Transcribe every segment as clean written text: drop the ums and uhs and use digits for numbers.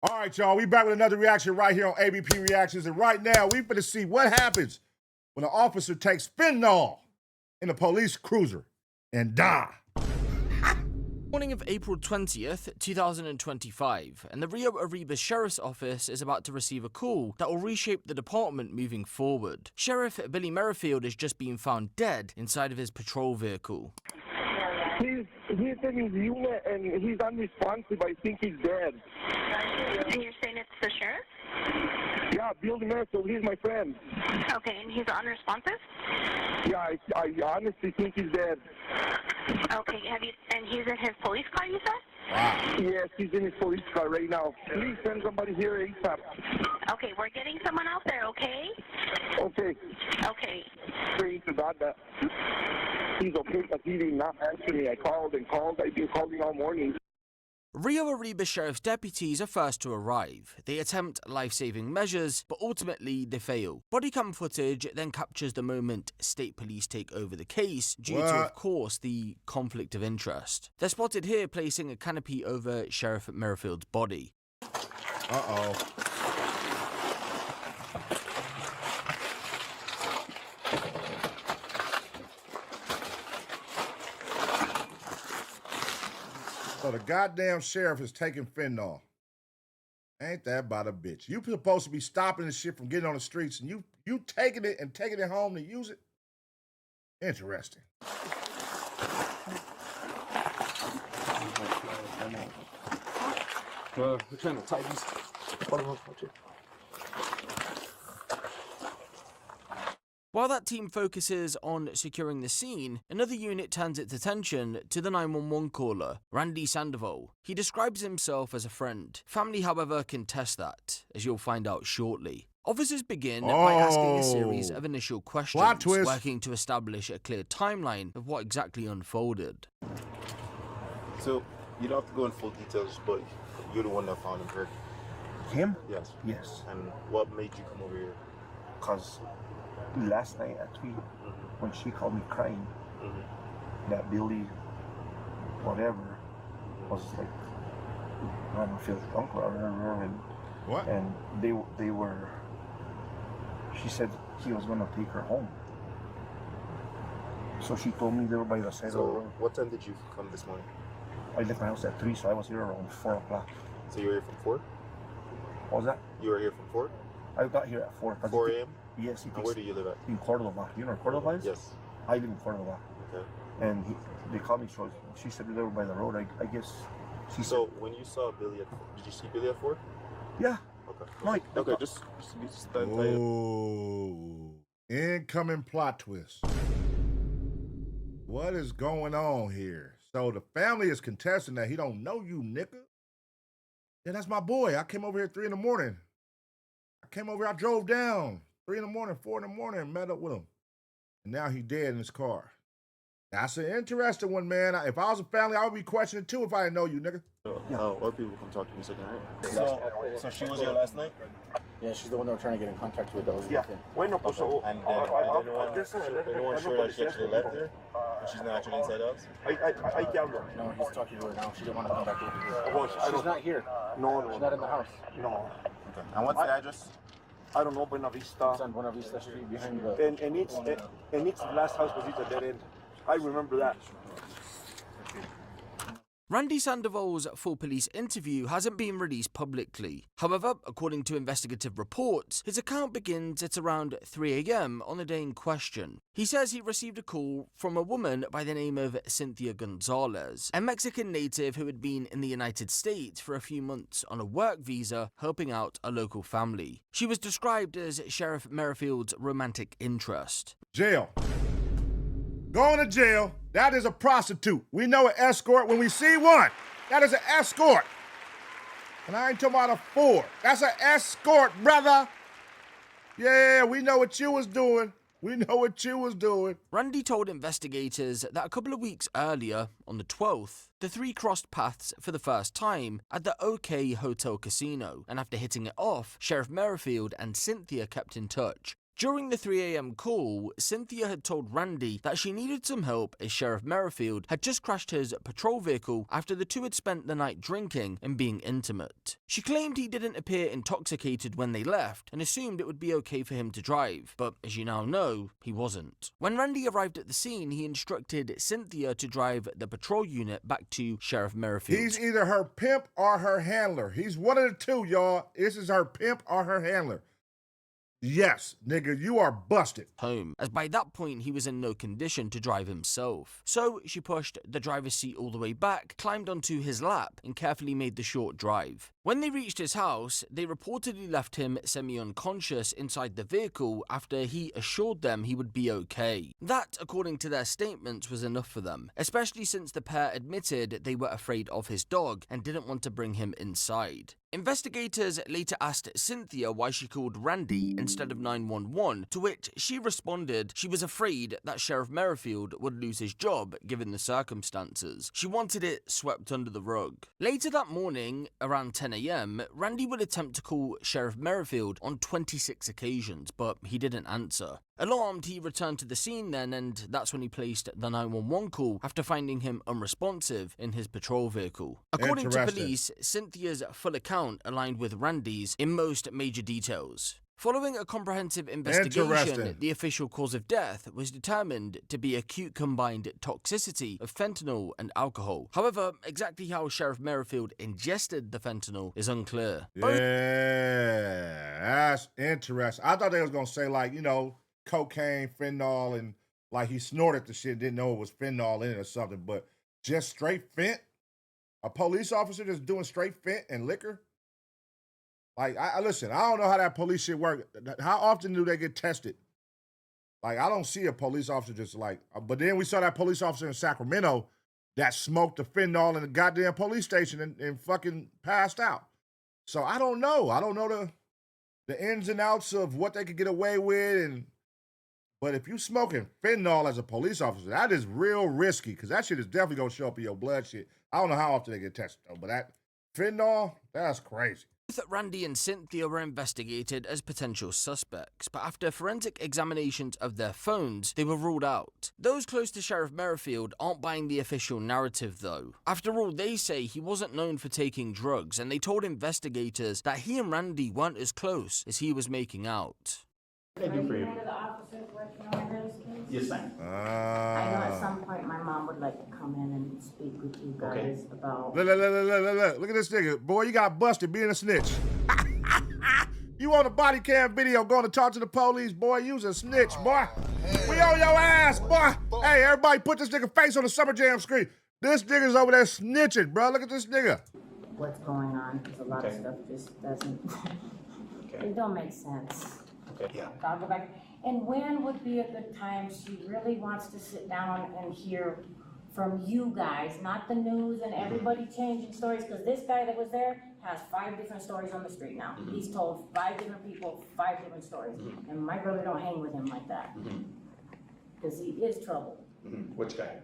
All right, y'all, we back with another reaction right here on ABP Reactions, and right now we finna see what happens when an officer takes fentanyl in a police cruiser and die. Morning of April 20th, 2025, and the Rio Arriba Sheriff's Office is about to receive a call that will reshape the department moving forward. Sheriff Billy Merrifield has just been found dead inside of his patrol vehicle. He's in his unit and he's unresponsive. I think he's dead. And you're saying it's the sheriff? Yeah, Billy Merrifield, he's my friend. Okay, and he's unresponsive? Yeah, I honestly think he's dead. Okay, and he's in his police car, you said? Wow. Yes, he's in his police car right now. Please send somebody here ASAP. Okay, we're getting someone out there, okay? Okay. Okay. Pray to God that he's okay, because he did not answer me. I called and called. I've been calling all morning. Rio Arriba Sheriff's deputies are first to arrive. They attempt life-saving measures, but ultimately they fail. Body cam footage then captures the moment state police take over the case due to, of course, the conflict of interest. They're spotted here placing a canopy over Sheriff Merrifield's body. Uh-oh. So the goddamn sheriff is taking fentanyl. Ain't that about a bitch? You supposed to be stopping this shit from getting on the streets, and you taking it and taking it home to use it? Interesting. We're trying to tie these. While that team focuses on securing the scene, another unit turns its attention to the 911 caller, Randy Sandoval. He describes himself as a friend. Family, however, contest that, as you'll find out shortly. Officers begin by asking a series of initial questions, working to establish a clear timeline of what exactly unfolded. So, you don't have to go in full details, but you're the one that found him, correct? Him? Yes. Yes. And what made you come over here? Because last night at 3, when she called me crying, that Billy, whatever, was like, I don't feel drunk or whatever, and what? And they were. She said he was gonna take her home. So she told me they were by the side of the road. What time did you come this morning? I left my house at 3, so I was here around 4 o'clock. So you were here from 4? What was that? You were here from 4? I got here at 4. 4 a.m.? Yes. And where do you live at? In Cordova. You know where Cordova is? Yes. I live in Cordova. Okay. And they called me, so she said they were by the road. I guess she said. So when you saw Billy at 4, did you see Billy at 4? Yeah. Okay. Mike. Okay, just stand tight. Ooh. Incoming plot twist. What is going on here? So the family is contesting that he don't know you, nigga. Yeah, that's my boy. I came over here at 3 in the morning. I drove down 3 in the morning, 4 in the morning, and met up with him. And now he dead in his car. That's an interesting one, man. If I was a family, I would be questioning too if I didn't know you, nigga. Other people come talk to me second, right? So she was here last night? Yeah, she's the one that we're trying to get in contact with. That was And anyone sure that she actually left there? And she's not actually inside the house? I can't. No, he's talking to her now. She didn't want to come back over here. Well, She's not here. No. She's not in the house. No. Okay. And what's the address? I don't know, Buena Vista. It's on Buena Vista Street behind the... And it's the last house was a dead end. I remember that. Randy Sandoval's full police interview hasn't been released publicly. However, according to investigative reports, his account begins at around 3 a.m. on the day in question. He says he received a call from a woman by the name of Cynthia Gonzalez, a Mexican native who had been in the United States for a few months on a work visa helping out a local family. She was described as Sheriff Merrifield's romantic interest. Jail. Going to jail. That is a prostitute. We know an escort when we see one. That is an escort. And I ain't talking about a Ford. That's an escort, brother. Yeah, we know what you was doing. Randy told investigators that a couple of weeks earlier, on the 12th, the three crossed paths for the first time at the OK Hotel Casino, and after hitting it off, Sheriff Merrifield and Cynthia kept in touch. During the 3 a.m. call, Cynthia had told Randy that she needed some help as Sheriff Merrifield had just crashed his patrol vehicle after the two had spent the night drinking and being intimate. She claimed he didn't appear intoxicated when they left and assumed it would be okay for him to drive, but as you now know, he wasn't. When Randy arrived at the scene, he instructed Cynthia to drive the patrol unit back to Sheriff Merrifield. He's either her pimp or her handler. He's one of the two, y'all. This is her pimp or her handler. Yes, nigga, you are busted. Home, as by that point he was in no condition to drive himself. So she pushed the driver's seat all the way back, climbed onto his lap, and carefully made the short drive. When they reached his house, they reportedly left him semi-unconscious inside the vehicle after he assured them he would be okay. That, according to their statements, was enough for them, especially since the pair admitted they were afraid of his dog and didn't want to bring him inside. Investigators later asked Cynthia why she called Randy instead of 911, to which she responded she was afraid that Sheriff Merrifield would lose his job given the circumstances. She wanted it swept under the rug. Later that morning, around 10 a.m, Randy would attempt to call Sheriff Merrifield on 26 occasions, but he didn't answer. Alarmed, he returned to the scene then, and that's when he placed the 911 call after finding him unresponsive in his patrol vehicle. According to police, Cynthia's full account aligned with Randy's in most major details. Following a comprehensive investigation, the official cause of death was determined to be acute combined toxicity of fentanyl and alcohol. However, exactly how Sheriff Merrifield ingested the fentanyl is unclear. Yeah, that's interesting. I thought they was gonna say, like, you know, cocaine, fentanyl, and like he snorted the shit, didn't know it was fentanyl in it or something, but just straight fent? A police officer just doing straight fent and liquor? Like, I listen, I don't know how that police shit work. How often do they get tested? Like, I don't see a police officer just like, but then we saw that police officer in Sacramento that smoked the fentanyl in the goddamn police station and fucking passed out. So I don't know. I don't know the ins and outs of what they could get away with. But if you smoking fentanyl as a police officer, that is real risky, because that shit is definitely going to show up in your blood shit. I don't know how often they get tested, though, but that fentanyl, that's crazy. Both Randy and Cynthia were investigated as potential suspects, but after forensic examinations of their phones, they were ruled out. Those close to Sheriff Merrifield aren't buying the official narrative, though. After all, they say he wasn't known for taking drugs, and they told investigators that he and Randy weren't as close as he was making out. What can I do for you? One of the officers working on this case? Yes, ma'am. I know at some point my mom would like to come in and speak with you guys about... Look at this nigga. Boy, you got busted being a snitch. You on a body cam video going to talk to the police, boy. You's a snitch, boy. We on your ass, boy. Hey, everybody put this nigga face on the Summer Jam screen. This nigga's over there snitching, bro. Look at this nigga. What's going on, because a lot of stuff just doesn't... It don't make sense. Okay. Yeah. I'll go back. And when would be a good time? She really wants to sit down and hear from you guys, not the news and everybody changing stories, because this guy that was there has 5 different stories on the street now. He's told 5 different people 5 different stories. And my brother don't hang with him like that, because he is trouble. Which guy?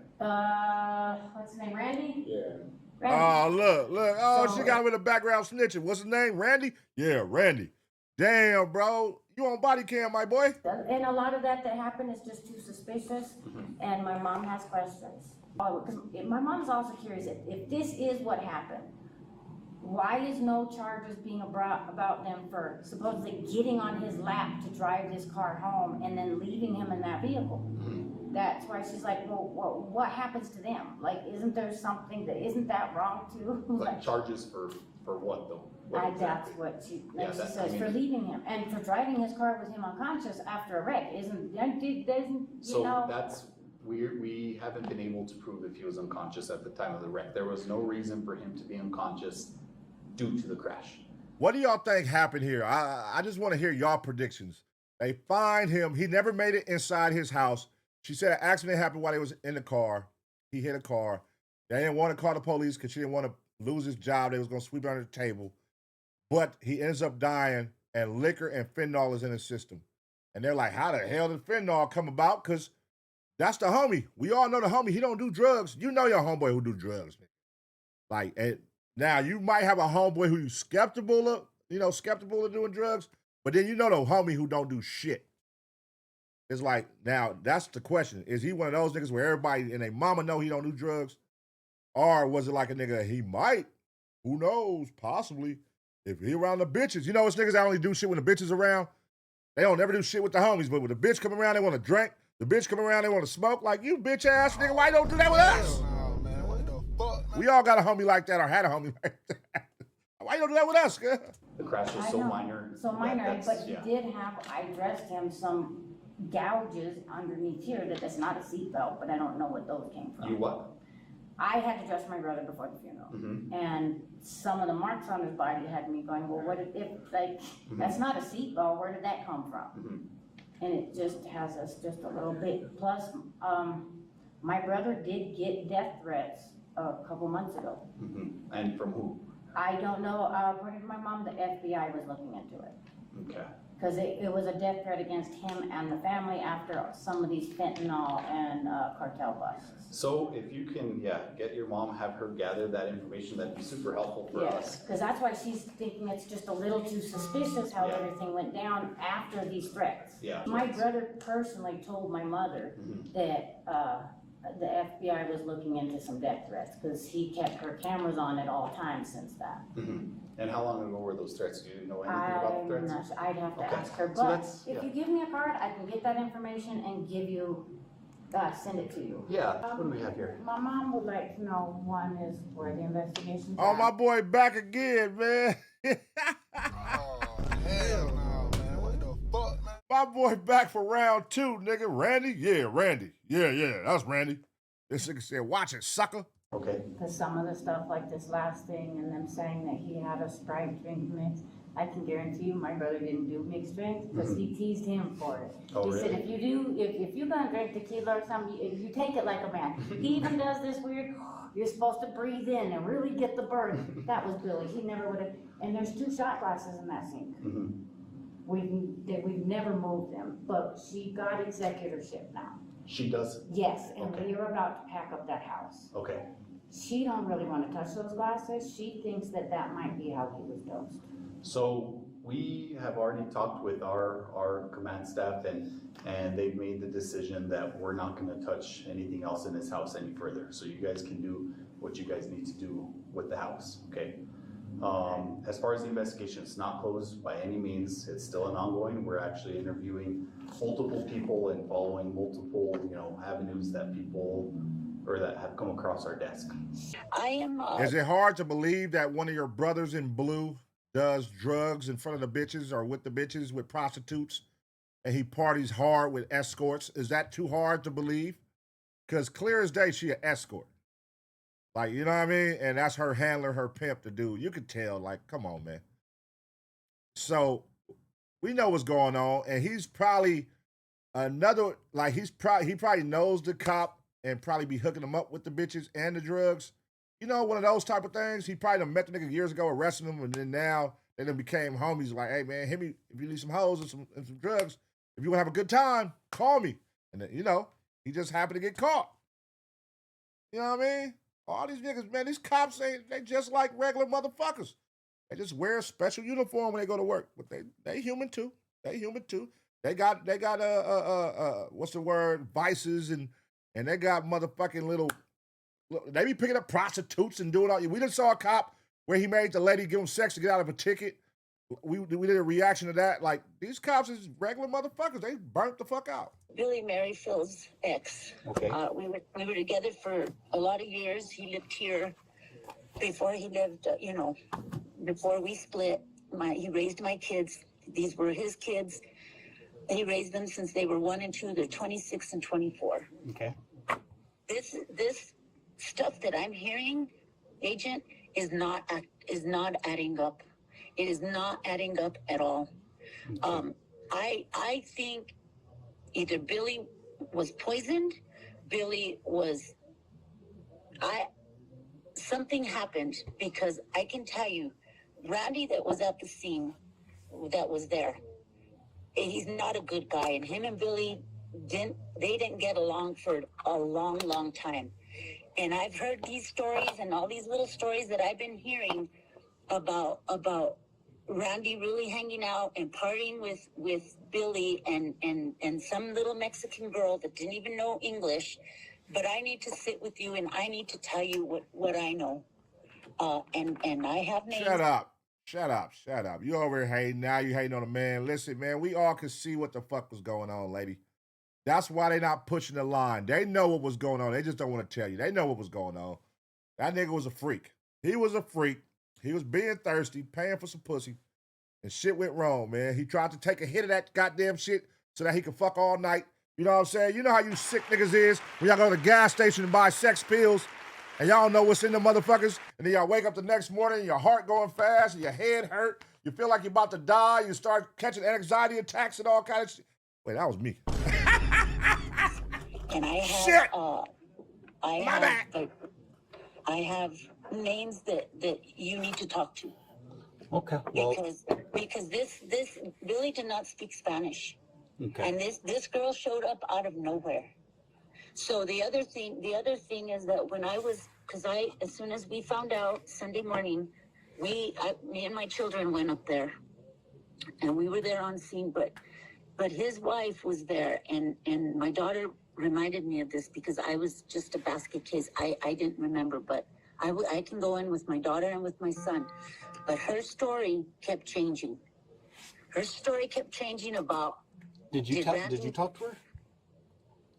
What's his name, Randy? Yeah. Randy. Oh, look. Oh, she got him in the background snitching. What's his name? Randy? Yeah, Randy. Damn, bro. You on body cam, my boy? And a lot of that happened is just too suspicious, and my mom has questions. Because my mom's also curious, if this is what happened, why is no charges being brought about them for supposedly getting on his lap to drive this car home and then leaving him in that vehicle? That's why she's like, well, what happens to them? Like, isn't there something isn't that wrong too? Like charges for what though? That's what she says, for leaving him and for driving his car with him unconscious after a wreck. That's we haven't been able to prove if he was unconscious at the time of the wreck. There was no reason for him to be unconscious due to the crash. What do y'all think happened here? I just want to hear y'all predictions. They find him. He never made it inside his house. She said an accident happened while he was in the car. He hit a car. They didn't want to call the police because she didn't want to lose his job. They was going to sweep it under the table. But he ends up dying, and liquor and fentanyl is in his system. And they're like, how the hell did fentanyl come about? Because that's the homie. We all know the homie. He don't do drugs. You know your homeboy who do drugs. Man. Like, now you might have a homeboy who you skeptical of doing drugs, but then you know the homie who don't do shit. It's like, now, that's the question. Is he one of those niggas where everybody and their mama know he don't do drugs? Or was it like a nigga, he might, who knows, possibly, if he around the bitches. You know, it's niggas that only do shit when the bitches around. They don't never do shit with the homies, but when the bitch come around, they want to drink. The bitch come around, they want to smoke. Like, you bitch ass nigga, why you don't do that with us? Man, what the fuck? We all got a homie like that or had a homie like that. Why you don't do that with us, girl? The crash was so minor. So minor, but he yeah. did have, I dressed him some gouges underneath here that's not a seatbelt, but I don't know what those came from. You what? I had to dress my brother before the funeral. And some of the marks on his body had me going, well, what if like, that's not a seatbelt, where did that come from? And it just has us just a little bit. Plus, my brother did get death threats a couple months ago. And from who? I don't know, according to my mom, the FBI was looking into it. Okay. Because it was a death threat against him and the family after some of these fentanyl and cartel busts. So if you can, get your mom, have her gather that information, that'd be super helpful for us. Yes, because that's why she's thinking it's just a little too suspicious how everything went down after these threats. Yeah. My brother personally told my mother that the FBI was looking into some death threats because he kept her cameras on at all times since that. And how long ago were those threats? Do you know anything about the threats? I'm not sure. I'd have to Okay. ask her, So but that's- if you give me a card, I can get that information and give you, send it to you. Yeah, what do we have here? My mom would like to know, one is where the investigation's Oh, at. my boy back again, man. Oh, hell no, man. What the fuck, man? My boy back for round 2, nigga. Randy? Yeah, Randy. Yeah, that's Randy. This nigga said, watch it, sucker. Okay. Because some of the stuff like this last thing and them saying that he had a Sprite drink mix, I can guarantee you my brother didn't do mixed drinks because he teased him for it. Oh, He said, really? if you do, if you're gonna drink tequila or something, you take it like a man. He even does this weird, you're supposed to breathe in and really get the burn. That was Billy. He never would have, and there's 2 shot glasses in that sink. We've never moved them, but she got executorship now. She does? Yes, and Okay. we are about to pack up that house. Okay. She don't really want to touch those glasses. She thinks that that might be how he was dosed. So we have already talked with our command staff and they've made the decision that we're not gonna touch anything else in this house any further. So you guys can do what you guys need to do with the house, okay? As far as the investigation, it's not closed by any means. It's still an ongoing. We're actually interviewing multiple people and following multiple, avenues that people or that have come across our desk. I am. Is it hard to believe that one of your brothers in blue does drugs in front of the bitches or with the bitches with prostitutes and he parties hard with escorts? Is that too hard to believe? Because clear as day, she an escort. Like, you know what I mean? And that's her handler, her pimp, the dude. You could tell, like, come on, man. So we know what's going on, and he's probably another, like, he probably knows the cop and probably be hooking him up with the bitches and the drugs. You know, one of those type of things. He probably done met the nigga years ago, arrested him, and then now they done became homies. Like, hey, man, hit me if you need some hoes and some drugs. If you want to have a good time, call me. And then, he just happened to get caught. You know what I mean? All these niggas, man, these cops they just like regular motherfuckers. They just wear a special uniform when they go to work, but they human too. They human too. They got what's the word? Vices and they got motherfucking little. They be picking up prostitutes and doing all. We just saw a cop where he made the lady give him sex to get out of a ticket. We did a reaction to that. Like, these cops is regular motherfuckers. They burnt the fuck out. Billy married Phil's ex. Okay. We were together for a lot of years. He lived here before he lived, before we split. He raised my kids. These were his kids. He raised them since they were 1 and 2. They're 26 and 24. Okay. This stuff that I'm hearing, Agent, is not adding up. It is not adding up at all. I think either Billy was poisoned, something happened, because I can tell you, Randy that was at the scene, that was there, he's not a good guy, and him and Billy didn't get along for a long, long time. And I've heard these stories and all these little stories that I've been hearing about Randy really hanging out and partying with Billy and some little Mexican girl that didn't even know English. But I need to sit with you and I need to tell you what I know. And I have names. Shut up. Shut up. Shut up. You over here hating. Now you hating on a man. Listen, man, we all can see what the fuck was going on, lady. That's why they not pushing the line. They know what was going on. They just don't want to tell you. They know what was going on. That nigga was a freak. He was a freak. He was being thirsty, paying for some pussy, and shit went wrong, man. He tried to take a hit of that goddamn shit so that he could fuck all night. You know what I'm saying? You know how you sick niggas is when y'all go to the gas station and buy sex pills and y'all don't know what's in them motherfuckers, and then y'all wake up the next morning and your heart going fast and your head hurt. You feel like you're about to die. You start catching anxiety attacks and all kind of shit. Wait, that was me. And I have, shit! I have names that you need to talk to. Okay. Well, because this Billy did not speak Spanish. okay. And this girl showed up out of nowhere. So the other thing is that when as soon as we found out Sunday morning, me and my children went up there, and we were there on scene. But his wife was there, and my daughter reminded me of this because I was just a basket case. I didn't remember, but I can go in with my daughter and with my son. But her story kept changing. Her story kept changing about. Did you talk to her?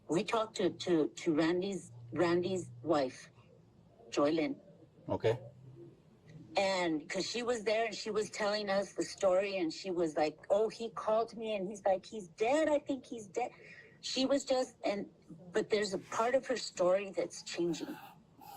We talked to Randy's wife, Joy Lynn. Okay. And because she was there and she was telling us the story, and she was like, "Oh, he called me and he's like, he's dead. I think he's dead." She was but there's a part of her story that's changing,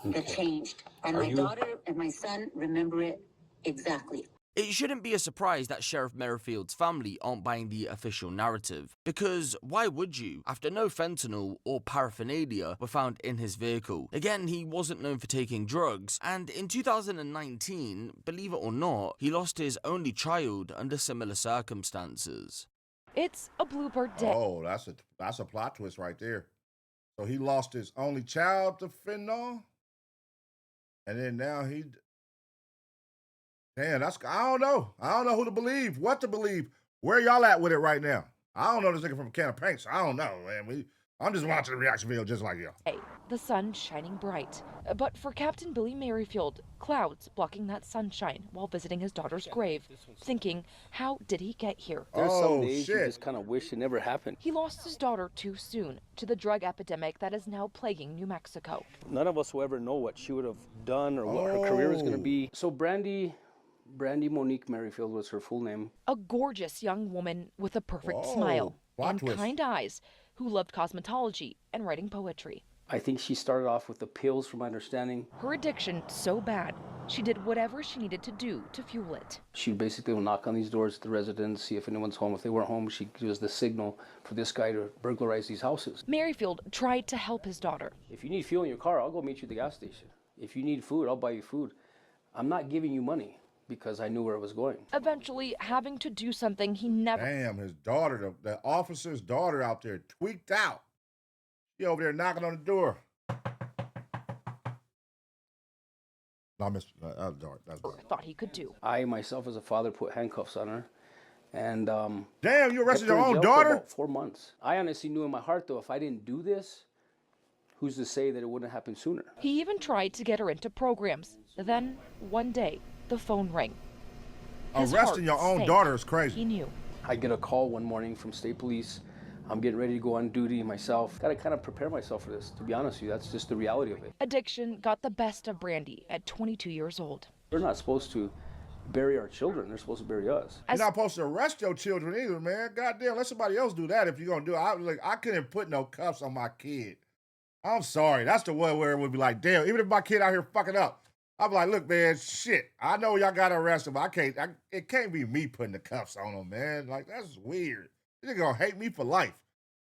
that changed. And my daughter and my son remember it exactly. It shouldn't be a surprise that Sheriff Merrifield's family aren't buying the official narrative, because why would you, after no fentanyl or paraphernalia were found in his vehicle? Again, he wasn't known for taking drugs, and in 2019, believe it or not, he lost his only child under similar circumstances. It's a Bluebird day. Oh, that's a plot twist right there. So he lost his only child to fentanyl, and then now he... Damn, I don't know. I don't know who to believe, what to believe. Where y'all at with it right now? I don't know this nigga from a can of paint, so I don't know, man. I'm just watching the reaction video just like y'all. Hey, the sun shining bright. But for Captain Billy Merrifield, clouds blocking that sunshine while visiting his daughter's grave, thinking, how did he get here? There's some days you just kind of wish it never happened. He lost his daughter too soon to the drug epidemic that is now plaguing New Mexico. None of us will ever know what she would have done or what her career is going to be. So Brandy Monique Merrifield was her full name. A gorgeous young woman with a perfect smile and kind eyes who loved cosmetology and writing poetry. I think she started off with the pills, from my understanding. Her addiction so bad, she did whatever she needed to do to fuel it. She basically would knock on these doors at the residence, see if anyone's home. If they weren't home, she was the signal for this guy to burglarize these houses. Merrifield tried to help his daughter. If you need fuel in your car, I'll go meet you at the gas station. If you need food, I'll buy you food. I'm not giving you money, because I knew where it was going. Eventually having to do something he never... Damn, his daughter, the officer's daughter out there tweaked out. She over there knocking on the door. No, that was dark. Thought he could do. I, myself, as a father, put handcuffs on her. And damn, you arrested your own daughter? For about 4 months. I honestly knew in my heart, though, if I didn't do this, who's to say that it wouldn't happen sooner? He even tried to get her into programs. Then, one day, the phone rang. Arresting your own daughter is crazy. He knew. I get a call one morning from state police. I'm getting ready to go on duty myself. Got to kind of prepare myself for this, to be honest with you. That's just the reality of it. Addiction got the best of Brandy at 22 years old. We're not supposed to bury our children. They're supposed to bury us. You're not supposed to arrest your children either, man. Goddamn, let somebody else do that if you're going to do it. I couldn't put no cuffs on my kid. I'm sorry. That's the one where it would be like, damn, even if my kid out here fucking up, I'm like, look, man, shit. I know y'all got to arrest him. It can't be me putting the cuffs on him, man. Like, that's weird. You're going to hate me for life.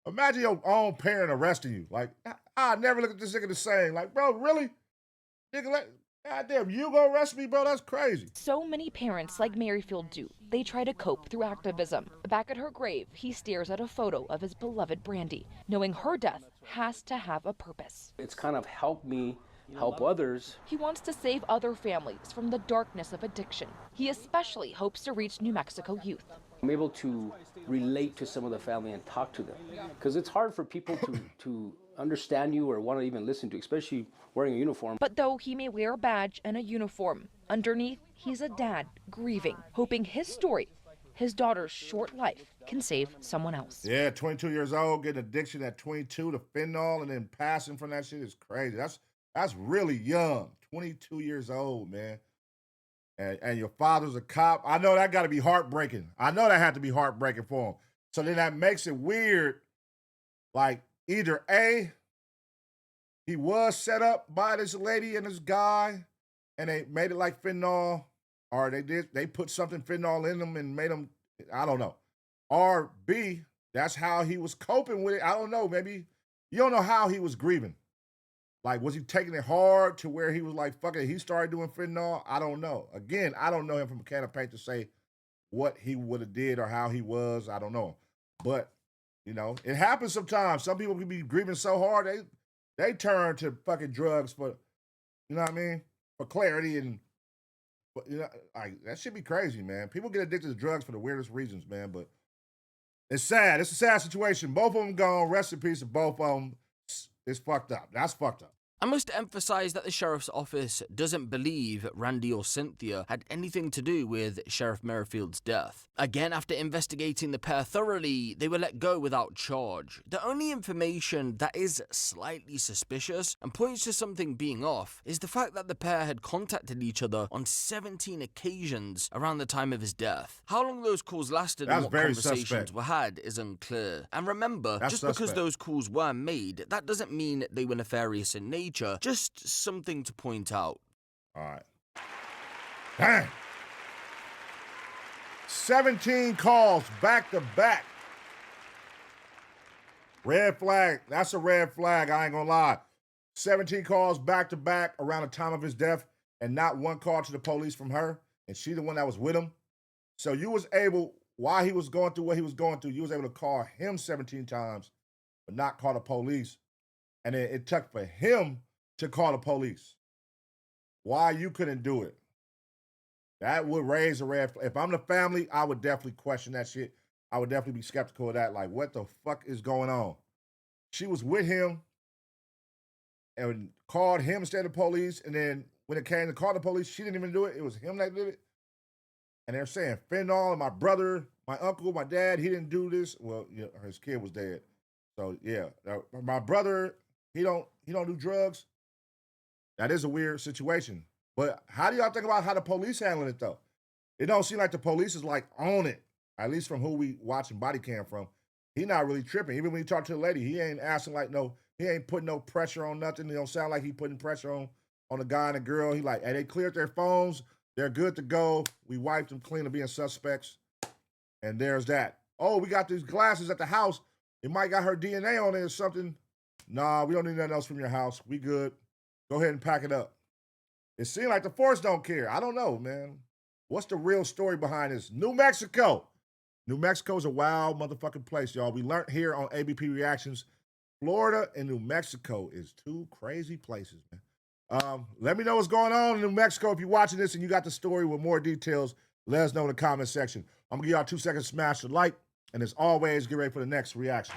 Imagine your own parent arresting you. Like, I never look at this nigga the same. Like, bro, really? Nigga, goddamn, you gonna arrest me, bro? That's crazy. So many parents like Merrifield do. They try to cope through activism. Back at her grave, he stares at a photo of his beloved Brandy, knowing her death has to have a purpose. It's kind of helped me help others. He wants to save other families from the darkness of addiction. He especially hopes to reach New Mexico youth. I'm able to relate to some of the family and talk to them, because it's hard for people to understand you or want to even listen to, especially wearing a uniform. But though he may wear a badge and a uniform, underneath he's a dad grieving, hoping his story, his daughter's short life, can save someone else. Yeah, 22 years old, getting addiction at 22 to fentanyl and then passing from that shit is crazy. That's really young. 22 years old, man. And your father's a cop. I know that got to be heartbreaking. I know that had to be heartbreaking for him. So then that makes it weird. Like either A, he was set up by this lady and this guy, and they made it like fentanyl, or they put something fentanyl in them and made them, I don't know. Or B, that's how he was coping with it. I don't know. Maybe you don't know how he was grieving. Like, was he taking it hard to where he was like, fuck it, he started doing fentanyl? I don't know. Again, I don't know him from a can of paint to say what he would have did or how he was. I don't know. But, you know, it happens sometimes. Some people can be grieving so hard, they turn to fucking drugs for, you know what I mean? For clarity and, you know, like, that should be crazy, man. People get addicted to drugs for the weirdest reasons, man. But it's sad. It's a sad situation. Both of them gone. Rest in peace to both of them. It's fucked up. That's fucked up. I must emphasize that the sheriff's office doesn't believe Randy or Cynthia had anything to do with Sheriff Merrifield's death. Again, after investigating the pair thoroughly, they were let go without charge. The only information that is slightly suspicious and points to something being off is the fact that the pair had contacted each other on 17 occasions around the time of his death. How long those calls lasted and what conversations were had is unclear. And remember, just because those calls were made, that doesn't mean they were nefarious in nature. Just something to point out. All right. Dang. 17 calls back to back. Red flag. That's a red flag. I ain't gonna lie. 17 calls back to back around the time of his death and not one call to the police from her. And she the one that was with him. So you was able, while he was going through what he was going through, you was able to call him 17 times, but not call the police. And it took for him to call the police. Why you couldn't do it? That would raise a red flag. If I'm the family, I would definitely question that shit. I would definitely be skeptical of that. Like, what the fuck is going on? She was with him and called him instead of the police. And then when it came to call the police, she didn't even do it. It was him that did it. And they're saying fentanyl and my brother, my uncle, my dad, he didn't do this. Well, you know, his kid was dead. So yeah, my brother, he don't do drugs. That is a weird situation. But how do y'all think about how the police handling it though? It don't seem like the police is like on it. At least from who we watching body cam from. He not really tripping. Even when he talk to the lady, he ain't asking like he ain't putting no pressure on nothing. It don't sound like he putting pressure on the guy and the girl. He like, hey, they cleared their phones. They're good to go. We wiped them clean of being suspects. And there's that. Oh, we got these glasses at the house. It might got her DNA on it or something. Nah, we don't need nothing else from your house. We good. Go ahead and pack it up. It seems like the force don't care. I don't know, man. What's the real story behind this? New Mexico. New Mexico is a wild motherfucking place, y'all. We learned here on ABP Reactions, Florida and New Mexico is two crazy places, man. Let me know what's going on in New Mexico. If you're watching this and you got the story with more details, let us know in the comment section. I'm going to give y'all 2 seconds to smash the like. And as always, get ready for the next reaction.